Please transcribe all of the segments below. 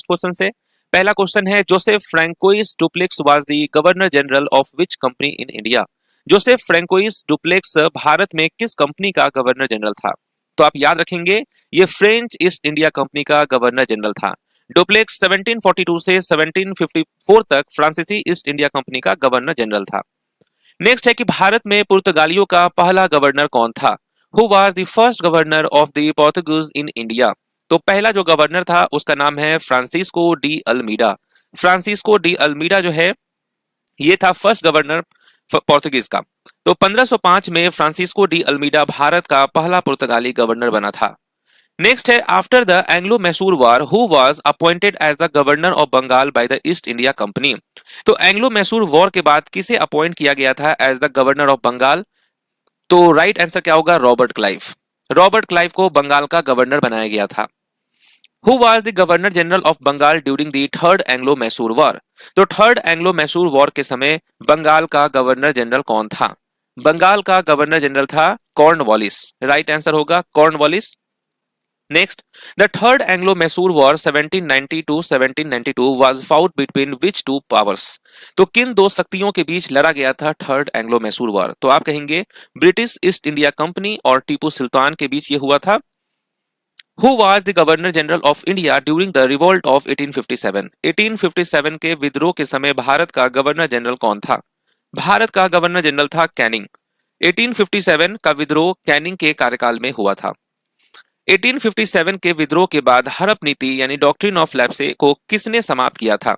Question से। पहला question है, Joseph François duplex was the governor general of which company in India? Joseph François duplex Bharat में किस company का गवर्नर जनरल था? तो आप याद रखेंगे, ये फ्रेंच ईस्ट इंडिया कंपनी का गवर्नर जनरल था। डुप्लेक्स 1742 से 1754 तक फ्रांसीसी ईस्ट इंडिया कंपनी का गवर्नर जनरल था। नेक्स्ट है कि भारत में पुर्तगालियों का पहला गवर्नर कौन था? Who was the first governor of the Portuguese in India? तो पहला जो गवर्नर था उसका नाम है Francisco de Almeida. Francisco de Almeida जो है ये था फर्स्ट गवर्नर पोर्तुगीज का। तो 1505 में फ्रांसिस्को डी अल्मीडा भारत का पहला पुर्तगाली गवर्नर बना था। नेक्स्ट है, after the Anglo Mysore war who was appointed as the governor of Bengal by the East India Company? तो एंग्लो मैसूर वॉर के बाद किसे अपॉइंट किया गया था as the governor of Bengal? तो राइट आंसर क्या होगा? Robert Clive. रॉबर्ट क्लाइव को बंगाल का गवर्नर बनाया गया था। Who was the governor general of Bengal during the third Anglo Mysore war? तो थर्ड एंग्लो मैसूर वॉर के समय बंगाल का गवर्नर जनरल कौन था? बंगाल का गवर्नर जनरल था कॉर्नवालिस। राइट आंसर होगा Cornwallis. Next, the Third Anglo-Mysore War 1790-1792 was fought between which two powers? तो किन दो शक्तियों के बीच लड़ा गया था थर्ड एंग्लो मैसूर वॉर? तो आप कहेंगे ब्रिटिश ईस्ट इंडिया कंपनी और टीपू सुल्तान के बीच ये हुआ था। Who was the Governor General of India during the revolt of 1857? 1857 के विद्रोह के समय भारत का गवर्नर जनरल कौन था? भारत का गवर्नर जनरल था कैनिंग। 1857 का विद्रोह कैनिंग के कार्यकाल में हुआ था। 1857 के विद्रोह के बाद हड़प नीति यानी डॉक्ट्रिन ऑफ लेप्से को किसने समाप्त किया था?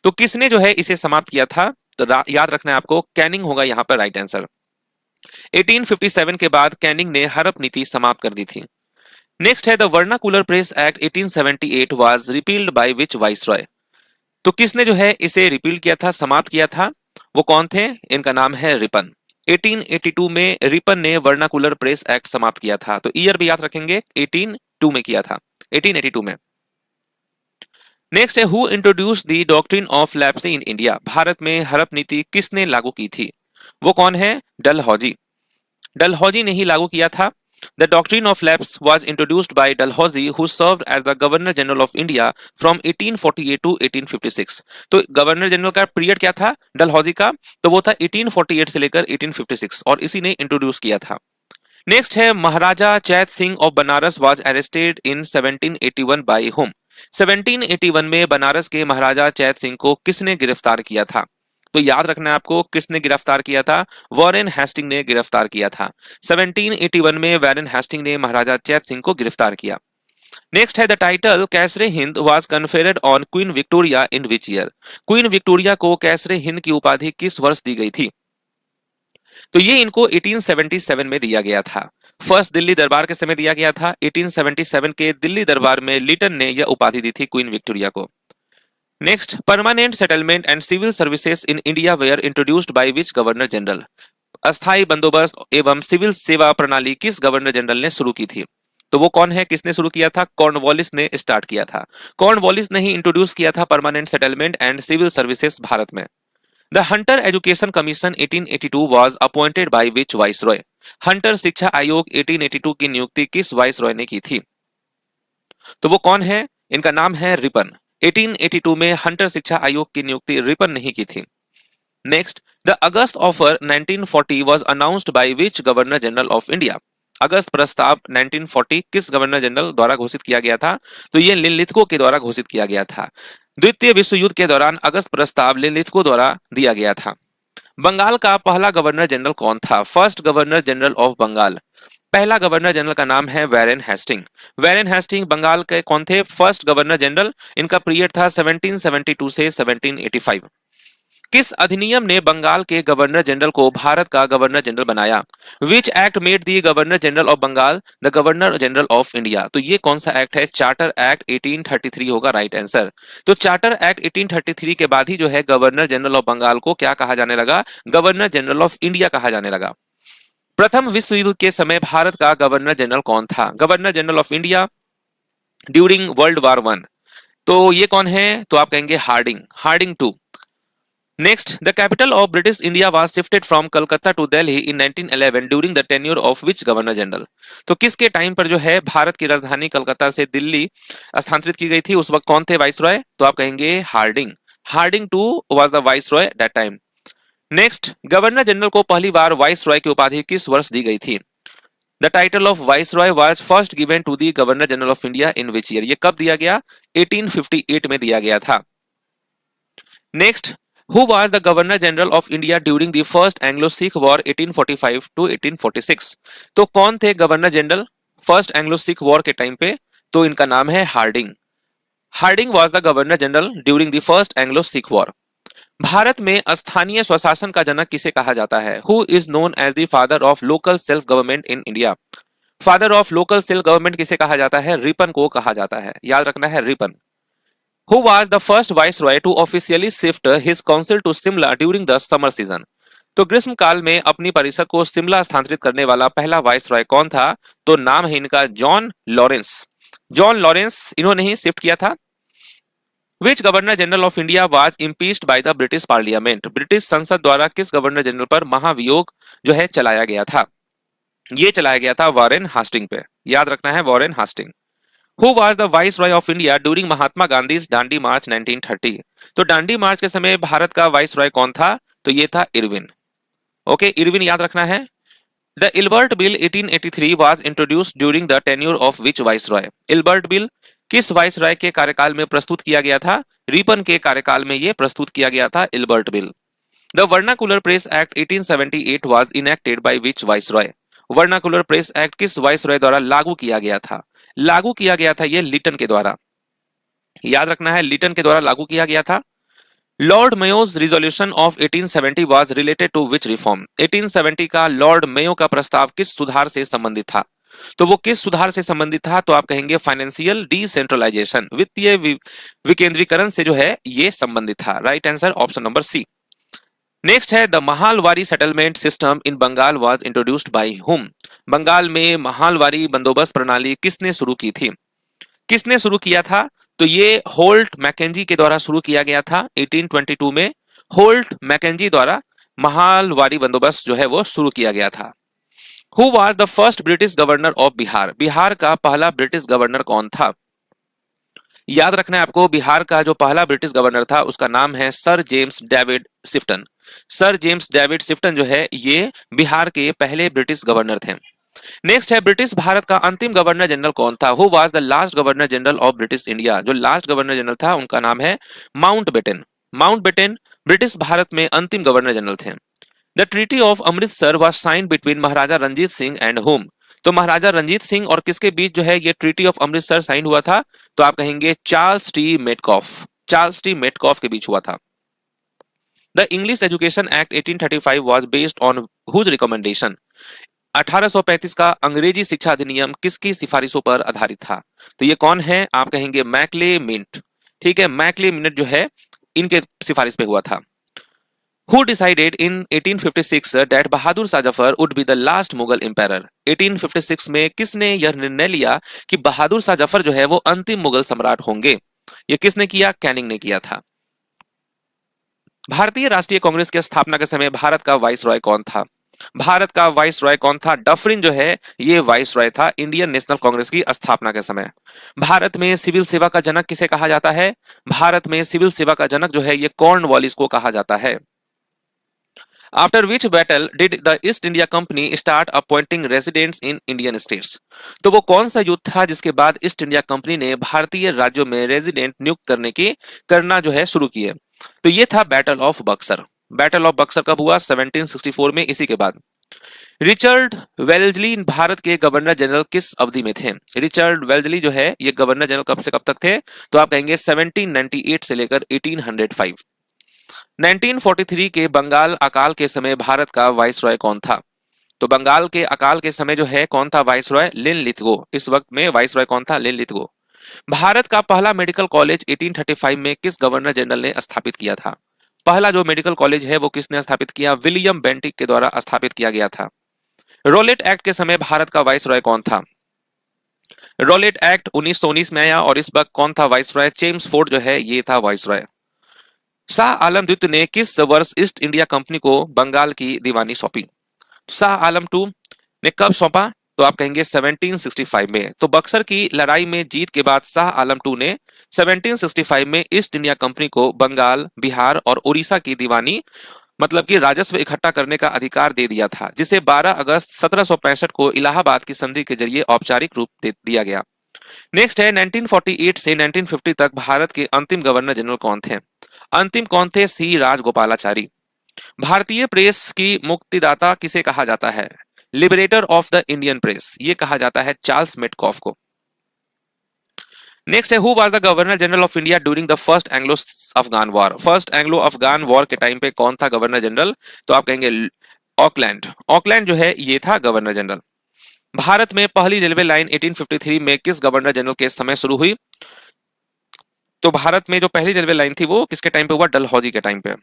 तो किसने जो है इसे समाप्त किया था? तो याद रखना है आपको, कैनिंग होगा यहाँ पर राइट आंसर। 1857 के बाद कैनिंग ने हड़प नीति समाप्त कर दी थी। नेक्स्ट है, the vernacular press act 1878 was repealed bye which viceroy? तो किसने जो है इसे रिपील किया था, समाप्त किया था? वो कौन थे? इनका नाम है रिपन। 1882 में रिपन ने वर्नाकुलर प्रेस एक्ट समाप्त किया था। तो ईयर भी याद रखेंगे, 1882 में किया था, 1882 में। नेक्स्ट है, who introduced the doctrine of lapse in India? Bharat में हड़प नीति किसने लागू की थी? वो कौन है? डलहौजी। डलहौजी ने ही लागू किया था। The doctrine of lapse was introduced by Dalhousie, who served as the Governor General of India from 1848 to 1856. तो गवर्नर जनरल का पीरियड क्या था डलहौजी का? तो वो था 1848 से लेकर 1856 और इसी ने इंट्रोड्यूस किया था। नेक्स्ट है, Maharaja Chait Singh of Banaras was arrested in 1781 by whom? 1781 में बनारस के महाराजा चैत सिंह को किसने गिरफ्तार किया था? तो याद रखना है आपको, किसने गिरफ्तार किया था? वॉरेन हेस्टिंग ने गिरफ्तार किया था। 1781 में वॉरेन हेस्टिंग ने महाराजा चैत सिंह को गिरफ्तार किया। नेक्स्ट है, the title Kaisar-i-Hind was conferred on Queen Victoria in which year? Queen Victoria को कैसरे हिंद की उपाधि किस वर्ष दी गई थी? तो ये इनको 1877 में दिया गया था। फर्स्ट दिल्ली दरबार के समय दिया गया था। 1877 के दिल्ली दरबार में लिटन ने यह उपाधि दी थी क्वीन विक्टोरिया को। Next, permanent settlement and civil services in India were introduced by which governor general? अस्थायी बंदोबस्त एवं सिविल सेवा प्रणाली किस गवर्नर जनरल ने शुरू की थी? तो वो कौन है, किसने शुरू किया था? कॉर्नवालिस ने स्टार्ट किया था। कॉर्नवालिस ने ही इंट्रोड्यूस किया था permanent settlement and civil services Bharat में। The Hunter education commission 1882 was appointed by which viceroy? हंटर शिक्षा आयोग 1882 की नियुक्ति किस वाइसरॉय ने की थी? तो वो कौन है? इनका नाम है रिपन। 1882 में हंटर शिक्षा आयोग की नियुक्ति रिपन ने ही की थी। Next, the August offer 1940 was announced by which governor general of India? अगस्त प्रस्ताव 1940 किस गवर्नर जनरल द्वारा घोषित किया गया था? तो ये लिनलिथगो के द्वारा घोषित किया गया था। द्वितीय विश्व युद्ध के दौरान अगस्त प्रस्ताव लिनलिथगो द्वारा दिया गया था। बंगाल का पहला गवर्नर जनरल कौन था? First governor general of Bengal. पहला गवर्नर जनरल का नाम है Warren Hastings. Warren Hastings Bengal के कौन थे? First governor general. इनका पीरियड था 1772 से 1785। किस अधिनियम ने बंगाल के गवर्नर जनरल को भारत का गवर्नर जनरल बनाया? Which act made the governor general of Bengal the governor general of India? तो ये कौन सा एक्ट है? चार्टर एक्ट 1833 होगा राइट आंसर। तो चार्टर एक्ट 1833 के बाद ही जो है गवर्नर जनरल ऑफ बंगाल को क्या कहा जाने लगा? गवर्नर जनरल ऑफ इंडिया कहा जाने लगा। प्रथम विश्व युद्ध के समय भारत का गवर्नर जनरल कौन था? Governor general of India during world war 1। तो ये कौन है? तो आप कहेंगे Hardinge. Hardinge 2। Next, the capital of British India was shifted from Calcutta to Delhi in 1911 during the tenure of which governor general. तो किसके टाइम पर जो है भारत की राजधानी कलकत्ता से दिल्ली स्थानांतरित की गई थी, उस वक्त कौन थे वाइसरॉय? तो आप कहेंगे Hardinge. Hardinge two was the viceroy that time. Next, governor general को पहली बार वाइसरॉय की उपाधि किस वर्ष दी गई थी? The title of viceroy was first given to the governor general of India in which year? ये कब दिया गया? 1858 में दिया गया था। Next, who was the governor general of India during the first Anglo Sikh war 1845 to 1846? तो कौन थे governor general first Anglo Sikh war के टाइम पे? तो इनका नाम है Hardinge. Hardinge was the governor general during the first Anglo Sikh war. Bharat में स्थानीय स्वशासन का जनक किसे कहा जाता है? Who is known as the father of local self government in India? Father of local self government किसे कहा जाता है? रिपन को कहा जाता है, याद रखना है, Ripon. Who was the first viceroy to officially shift his council to Shimla during the summer season? तो ग्रीष्म काल में अपनी परिषद को शिमला स्थानांतरित करने वाला पहला वाइसरॉय कौन था? तो नाम है इनका जॉन लॉरेंस। जॉन लॉरेंस इन्होंने ही शिफ्ट किया था। Which governor general of India was impeached by the British parliament? British संसद द्वारा किस गवर्नर जनरल पर महाभियोग जो है चलाया गया था? ये चलाया गया था वॉरेन हास्टिंग पे, याद रखना है, Warren Hastings. Who was the viceroy of India during Mahatma Gandhi Dandi march 1930? तो दांडी मार्च के समय भारत का वाइसरॉय कौन था? तो ये था इरविन। ओके, इरविन याद रखना है। The Ilbert bill 1883 was introduced during the tenure of which viceroy? Ilbert bill किस वाइसरॉय के कार्यकाल में प्रस्तुत किया गया था? रिपन के कार्यकाल में ये प्रस्तुत किया गया था Ilbert bill. The vernacular press act 1878 was enacted bye which viceroy? Vernacular press act किस वाइसरॉय द्वारा लागू किया गया था? लागू किया गया था ये लिटन के द्वारा, याद रखना है, लिटन के द्वारा लागू किया गया था। Lord Mayo's resolution of 1870 was related to which reform? 1870 का लॉर्ड मेयो का प्रस्ताव किस सुधार से संबंधित था? तो वो किस सुधार से संबंधित था? तो आप कहेंगे फाइनेंशियल डिसेंट्रलाइजेशन, वित्तीय विकेंद्रीकरण से जो है ये संबंधित था। Right answer option number C. Next है, the Mahalwari settlement system in Bengal was introduced by whom? Bengal में महालवारी बंदोबस्त प्रणाली किसने शुरू की थी? किसने शुरू किया था? तो ये होल्ट मैकेंजी के द्वारा शुरू किया गया था 1822 में। होल्ट मैकेंजी द्वारा महालवारी बंदोबस्त जो है वो शुरू किया गया था। Who was the first British governor of Bihar? Bihar का पहला ब्रिटिश गवर्नर कौन था? याद रखना है आपको, बिहार का जो पहला ब्रिटिश गवर्नर था उसका नाम है sir James David Sifton. Sir James David Sifton जो है ये बिहार के पहले ब्रिटिश गवर्नर थे। नेक्स्ट है, ब्रिटिश भारत का अंतिम गवर्नर जनरल कौन था? Who was the last governor general of British India? जो लास्ट गवर्नर जनरल था उनका नाम है माउंटबेटन। माउंटबेटन ब्रिटिश भारत में अंतिम गवर्नर जनरल थे। The treaty of Amritsar was signed between Maharaja Ranjit Singh and whom? तो महाराजा रंजीत सिंह और किसके बीच जो है ये ट्रीटी ऑफ अमृतसर साइन हुआ था? तो आप कहेंगे Charles T Metcalfe. Charles T Metcalfe के बीच हुआ था। The English education act 1835 was based on whose recommendation? 1835 का अंग्रेजी शिक्षा अधिनियम किसकी सिफारिशों पर आधारित था? तो ये कौन है? आप कहेंगे मैकले मिंट। ठीक है, मैकले मिंट जो है इनके सिफारिश पे हुआ था। Who decided in 1856 that Bahadur Shah Zafar would be the last Mughal emperor? 1856 में किसने यह निर्णय लिया कि बहादुर शाह जफर जो है वो अंतिम मुगल सम्राट होंगे? ये किसने किया? कैनिंग ने किया था। भारतीय राष्ट्रीय कांग्रेस की स्थापना के समय भारत का वाइसरॉय कौन था? भारत का वाइसरॉय कौन था? डफरिन जो है ये वाइसरॉय था इंडियन नेशनल कांग्रेस की स्थापना के समय। भारत में सिविल सेवा का जनक किसे कहा जाता है? भारत में सिविल सेवा का जनक जो है ये कॉर्नवालिस को कहा जाता है। After which battle did the East India Company start appointing residents in Indian states? तो वो कौन सा युद्ध था जिसके बाद ईस्ट इंडिया कंपनी ने भारतीय राज्यों में रेजिडेंट नियुक्त करना जो है शुरू किए? तो ये था battle of Buxar. Battle of Buxar कब हुआ? 1764 में। इसी के बाद रिचर्ड वेल्जली भारत के गवर्नर जनरल किस अवधि में थे? रिचर्ड वेल्जली जो है ये गवर्नर जनरल कब से कब तक थे? तो आप कहेंगे 1798 से लेकर 1805। 1943 के बंगाल अकाल के समय भारत का वाइसरॉय कौन था? तो बंगाल के अकाल के समय जो है कौन था वाइसरॉय? लिनलिथगो। इस वक्त में वाइसरॉय कौन था? लिनलिथगो। भारत का पहला मेडिकल कॉलेज 1835 में किस गवर्नर जनरल ने स्थापित किया था? पहला जो मेडिकल कॉलेज है वो किसने स्थापित किया? विलियम बेंटिक के द्वारा स्थापित किया गया था। रोलेट एक्ट के समय भारत का वाइसरॉय कौन था? रोलेट एक्ट 1919 में आया और इस वक्त कौन था वाइसरॉय? जेम्स फोर्ड जो है ये था वाइसरॉय। शाह आलम द्वितीय ने किस वर्ष ईस्ट इंडिया कंपनी को बंगाल की दीवानी सौंपी? शाह आलम टू ने कब सौंपा? तो आप कहेंगे 1765 में। तो बक्सर की लड़ाई में जीत के बाद शाह आलम टू ने 1765 में ईस्ट इंडिया कंपनी को बंगाल, बिहार और उड़ीसा की दीवानी मतलब कि राजस्व इकट्ठा करने का अधिकार दे दिया था, जिसे 12 अगस्त 1765 को इलाहाबाद की संधि के जरिए औपचारिक रूप दे दिया गया। नेक्स्ट है 1948 से 1950 तक भारत के अंतिम गवर्नर जनरल कौन थे? अंतिम कौन थे? सी राजगोपालाचारी। भारतीय प्रेस की मुक्तिदाता किसे कहा जाता है? Liberator of the Indian press, ये कहा जाता है चार्ल्स मेटकॉफ को। नेक्स्ट है who was the governor general of India during the first Anglo Afghan war? First Anglo Afghan war के टाइम पे कौन था गवर्नर जनरल? तो आप कहेंगे ऑकलैंड। ऑकलैंड जो है ये था गवर्नर जनरल। भारत में पहली रेलवे लाइन 1853 में किस गवर्नर जनरल के समय शुरू हुई? तो भारत में जो पहली रेलवे लाइन थी वो किसके टाइम पे हुआ? डलहौजी के टाइम पे,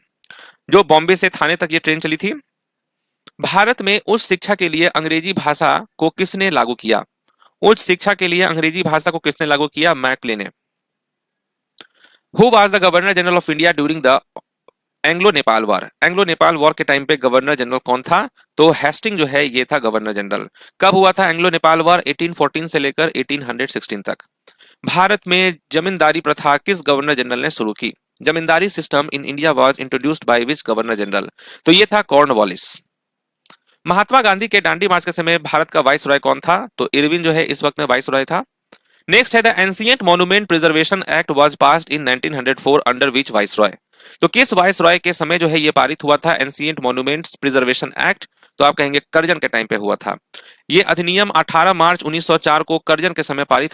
जो बॉम्बे से थाने तक ये ट्रेन चली थी। भारत में उच्च शिक्षा के लिए अंग्रेजी भाषा को किसने लागू किया? उच्च शिक्षा के लिए अंग्रेजी भाषा को किसने लागू किया? मैकले ने। Who was the governor general of India during the Anglo Nepal war? Anglo Nepal war के टाइम पे गवर्नर जनरल कौन था? तो हेस्टिंग जो है ये था गवर्नर जनरल। कब हुआ था एंग्लो नेपाल वॉर? 1814 से लेकर 1816 तक। भारत में जमींदारी प्रथा किस गवर्नर जनरल ने शुरू की? Zamindari system in India was introduced by which governor general? तो ये था कॉर्नवालिस। महात्मा गांधी के दांडी मार्च के समय भारत का वाइसरॉय कौन था? तो इरविन जो है इस वक्त में वाइसरॉय था। नेक्स्ट है the ancient monument preservation act was passed in 1904 under which viceroy? तो किस वाइसरॉय के समय जो है ये पारित हुआ था एंशिएंट मॉन्यूमेंट्स प्रिजर्वेशन एक्ट? तो आप कहेंगे करजन के टाइम पे हुआ था। ये अधिनियम 18 मार्च 1904 को करजन के समय पारित